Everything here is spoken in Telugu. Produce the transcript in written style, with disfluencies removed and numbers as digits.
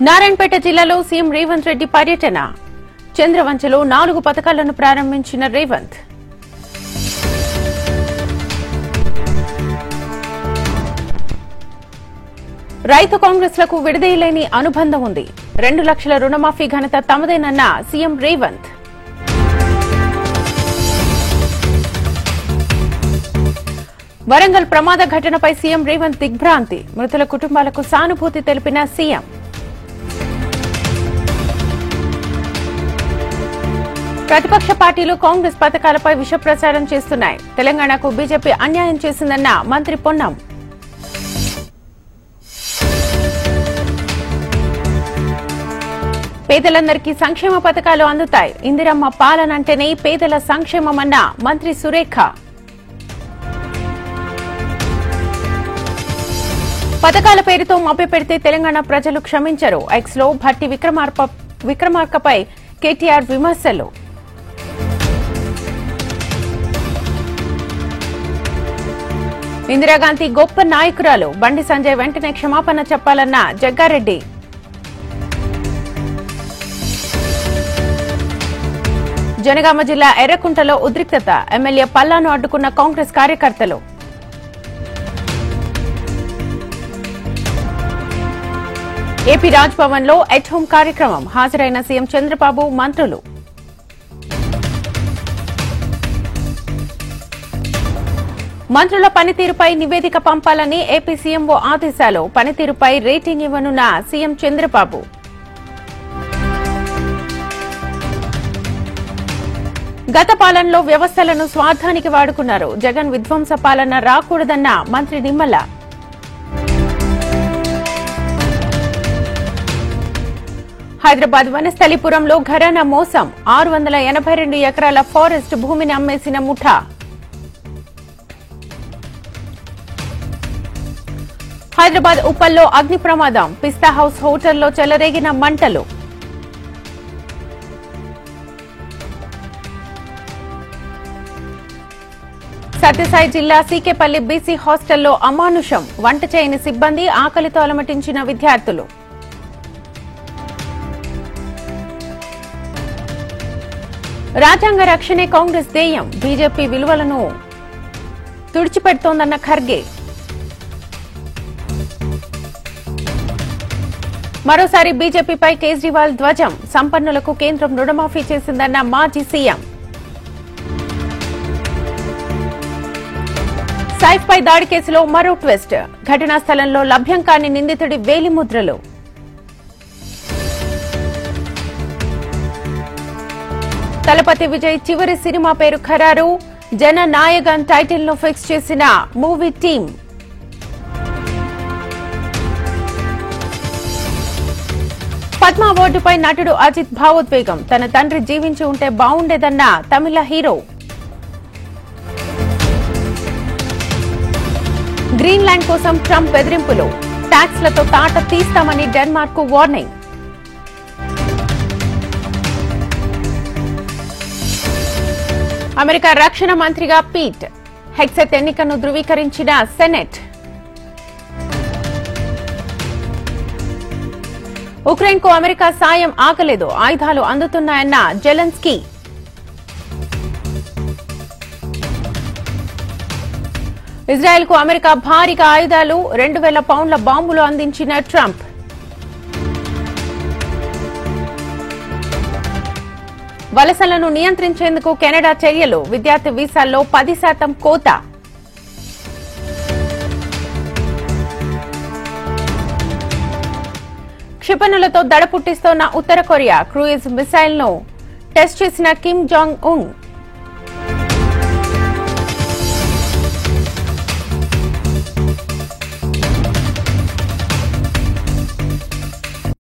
నారాయణపేట జిల్లాలో సీఎం రేవంత్ రెడ్డి పర్యటన. చంద్రవంచలో 4 పథకాలను ప్రారంభించిన రేవంత్. రైతు కాంగ్రెస్లకు విడదీయలేని అనుబంధం ఉంది. 2 లక్షల రుణమాఫీ ఘనత తమదేనన్న సీఎం రేవంత్. వరంగల్ ప్రమాద ఘటనపై సీఎం రేవంత్ దిగ్భ్రాంతి. మృతుల కుటుంబాలకు సానుభూతి తెలిపిన సీఎం. ప్రతిపక్ష పార్టీలు కాంగ్రెస్ పథకాలపై విష ప్రచారం చేస్తున్నాయి. తెలంగాణకు బీజేపీ అన్యాయం చేసిందన్న మంత్రి పొన్నం. పేదలందరికీ సంక్షేమ పథకాలు అందుతాయి. ఇందిరమ్మ పాలనంటేనే పేదల సంక్షేమమన్న మంత్రి సురేఖ. పథకాల పేరుతో మభ్యపెడితే తెలంగాణ ప్రజలు క్షమించరు. ఎక్స్ లో భట్టి విక్రమార్కపై కేటీఆర్ విమర్శలు. ఇందిరాగాంధీ గొప్ప నాయకురాలు. బండి సంజయ్ వెంటనే క్షమాపణ చెప్పాలన్న జగ్గారెడ్డి. జనగామ జిల్లా ఎర్రకుంటలో ఉద్రిక్తత. ఎమ్మెల్యే పల్లాను అడ్డుకున్న కాంగ్రెస్ కార్యకర్తలు. ఏపీ రాజ్ భవన్ లో ఎట్ హోం కార్యక్రమం. హాజరైన సీఎం చంద్రబాబు, మంత్రులు. మంత్రుల పనితీరుపై నివేదిక పంపాలని ఏపీ సీఎంఓ ఆదేశాలు. పనితీరుపై రేటింగ్ ఇవ్వనున్న సీఎం చంద్రబాబు. గత పాలనలో వ్యవస్థలను స్వార్థానికి వాడుకున్నారు. జగన్ విధ్వంస పాలన రాకూడదన్న మంత్రి నిమ్మల. హైదరాబాద్ వనస్థలిపురంలో ఘరానా మోసం. 682 ఎకరాల ఫారెస్ట్ భూమిని అమ్మేసిన ముఠా. హైదరాబాద్ ఉప్పల్లో అగ్ని ప్రమాదం. పిస్తా హౌస్ హోటల్లో చెలరేగిన మంటలు. సత్యసాయి జిల్లా సీకేపల్లి బీసీ హాస్టల్లో అమానుషం. వంట చేయని సిబ్బంది, ఆకలితో అలమటించిన విద్యార్థులు. రాజ్యాంగ రక్షణే కాంగ్రెస్ ధ్యేయం. బీజేపీ విలువలను తుడిచిపెడుతోందన్న ఖర్గే. మరోసారి బీజేపీపై కేజ్రీవాల్ ధ్వజం. సంపన్నులకు కేంద్రం రుణమాఫీ చేసిందన్న మాజీ సీఎం. సైఫ్ పై దాడి కేసులో మరో ట్విస్ట్. ఘటనా స్థలంలో లభ్యం కాని నిందితుడి వేలిముద్రలు. తలపతి విజయ్ చివరి సినిమా పేరు ఖరారు. జన నాయగన్ టైటిల్ ను ఫిక్స్ చేసిన మూవీ టీం. పద్మ అవార్డుపై నటుడు అజిత్ భావోద్వేగం. తన తండ్రి జీవించి ఉంటే బావుండేదన్న తమిళ హీరో. గ్రీన్లాండ్ కోసం ట్రంప్ బెదిరింపులు. ట్యాక్స్లతో తాట తీస్తామని డెన్మార్క్ కు వార్నింగ్. అమెరికా రక్షణ మంత్రిగా పీట్ హెగ్సెత్ ఎన్నికను ధృవీకరించిన సెనెట్. ఉక్రెయిన్ కు అమెరికా సాయం ఆగలేదు. ఆయుధాలు అందుతున్నాయన్న జెలెన్స్కీ. ఇజ్రాయెల్ కు అమెరికా భారీగా ఆయుధాలు, 2000 పౌండ్ల బాంబులు అందించిన ట్రంప్. వలసలను నియంత్రించేందుకు కెనడా చర్యలు. విద్యార్థి వీసాల్లో 10% కోత. క్షిపణులతో దడ పుట్టిస్తోన్న ఉత్తర కొరియా. క్రూయిజ్ మిసైల్ ను టెస్ట్ చేసిన కిమ్ జాంగ్ ఉన్.